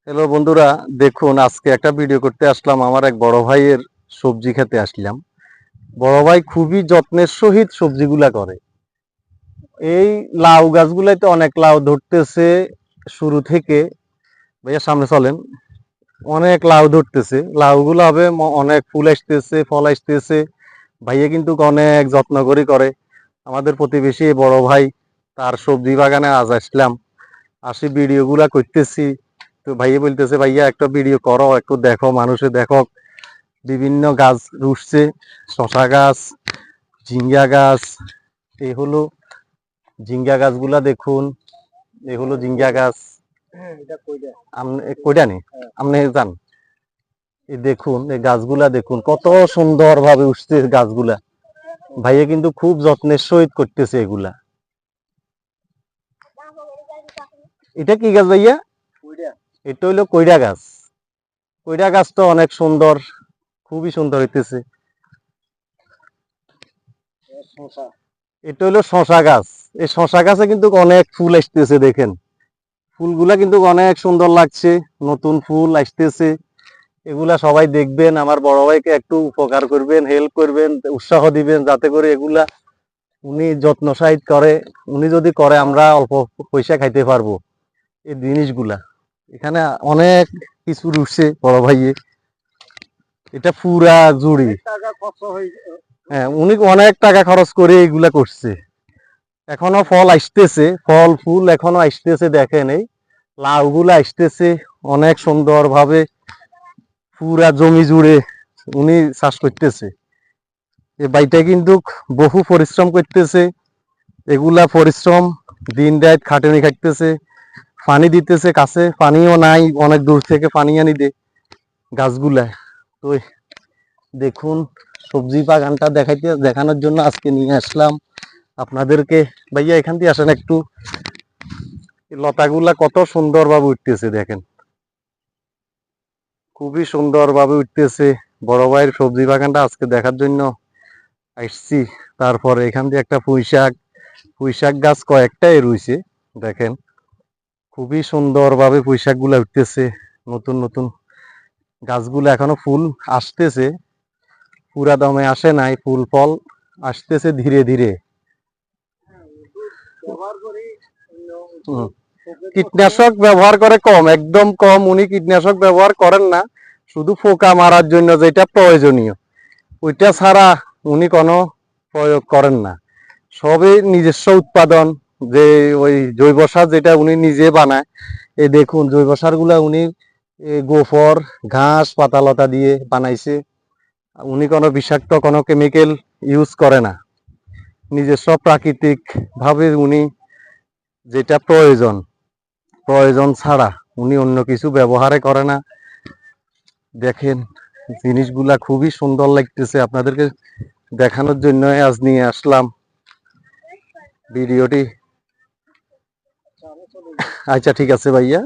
Hello বন্ধুরা, দেখুন আজকে একটা ভিডিও করতে আসলাম। আমার এক বড় ভাইয়ের সবজি খেতে আসলাম। বড় ভাই খুবই যত্নের সহিত সবজিগুলা করে। এই লাউ গাছগুলাতে অনেক লাউ ধরতেছে শুরু থেকে। ভাইয়া সামনে চলেন। অনেক লাউ ধরতেছে, লাউগুলো হবে অনেক ফুল আসতেছে, ফল আসতেছে। ভাইয়া কিন্তু অনেক যত্ন করে আমাদের প্রতিবেশী বড় ভাই, তার সবজি বাগানে আজ আসলাম। আসি ভিডিওগুলা করতেছি। তো ভাইয়া বলতেছে, ভাইয়া একটা ভিডিও করো, একটু দেখো, মানুষে দেখো। বিভিন্ন গাছ উঠছে, শশা গাছ, ঝিঙ্গা গাছ। এই হলো ঝিঙ্গা গাছগুলা দেখুন, এই হলো ঝিঙ্গা গাছ। কইটা নি আপনি জান। এই দেখুন, এই গাছগুলা দেখুন কত সুন্দর ভাবে উঠছে গাছগুলা। ভাইয়া কিন্তু খুব যত্নের সহিত করতেছে এগুলা। এটা কি গাছ ভাইয়া? এটা হইলো কইড়া গাছ। কইড়া গাছ তো অনেক সুন্দর, খুবই সুন্দর হইতেছে। এটা হলো শশা গাছ। এই শশা গাছে কিন্তু অনেক ফুল আসতেছে, দেখেন ফুলগুলা কিন্তু অনেক সুন্দর লাগছে, নতুন ফুল আসতেছে। এগুলা সবাই দেখবেন, আমার বড় ভাইকে একটু উপকার করবেন, হেল্প করবেন, উৎসাহ দিবেন, যাতে করে এগুলা উনি যত্ন সহিত করে। উনি যদি করে আমরা অল্প পয়সা খাইতে পারবো এই জিনিসগুলা। এখানে অনেক কিছু উঠছে বড় ভাইয়ে, এটা পুরা জুড়ি। হ্যাঁ, উনি অনেক টাকা খরচ করে এগুলা করছে। এখনো ফল আসতেছে, ফল ফুল এখনো আসতেছে, দেখেন এই লাউ গুলা আসতেছে অনেক সুন্দর ভাবে, পুরা জমি জুড়ে উনি চাষ করতেছে। এই ভাইটা কিন্তু বহু পরিশ্রম করতেছে, এগুলা পরিশ্রম দিন রাত খাটুনি খাটতেছে, পানি দিতেছে, কাছে পানিও নাই, অনেক দূর থেকে পানি আনি দে গাছগুলা। তো দেখুন, সবজি বাগানটা দেখানোর জন্য আজকে নিয়ে আসলাম আপনাদেরকে। ভাইয়া এখান দিয়ে আসেন একটু, লতাগুলা কত সুন্দর ভাবে উঠতেছে, দেখেন খুবই সুন্দর ভাবে উঠতেছে। বড় ভাইয়ের সবজি বাগানটা আজকে দেখার জন্য আসছি। তারপরে এখান দিয়ে একটা পুঁইশাক গাছ কয়েকটাই রয়েছে, দেখেন খুবই সুন্দর ভাবে পুঁইশাক গুলা উঠতেছে। নতুন নতুন গাছগুলো এখনো ফুল আসতেছে, পুরা দমে আসে নাই, ফুল ফল আসতেছে ধীরে ধীরে। কীটনাশক ব্যবহার করে কম, একদম কম। উনি কীটনাশক ব্যবহার করেন না, শুধু পোকা মারার জন্য যেটা প্রয়োজনীয়, ওইটা ছাড়া উনি কোনো প্রয়োগ করেন না। সবই নিজস্ব উৎপাদন। যে ওই জৈব সার যেটা উনি নিজে বানায়, এই দেখুন জৈব সার গুলা উনি গোবর, ঘাস, পাতালতা দিয়ে বানাইছে। উনি কোনো বিষাক্ত কোনো কেমিক্যাল ইউজ করে না, নিজস্ব প্রাকৃতিক ভাবে উনি যেটা প্রয়োজন ছাড়া উনি অন্য কিছু ব্যবহারে করে না। দেখেন জিনিসগুলা খুবই সুন্দর লাগতেছে, আপনাদেরকে দেখানোর জন্য আজ নিয়ে আসলাম ভিডিওটি। আচ্ছা ঠিক আছে ভাইয়া।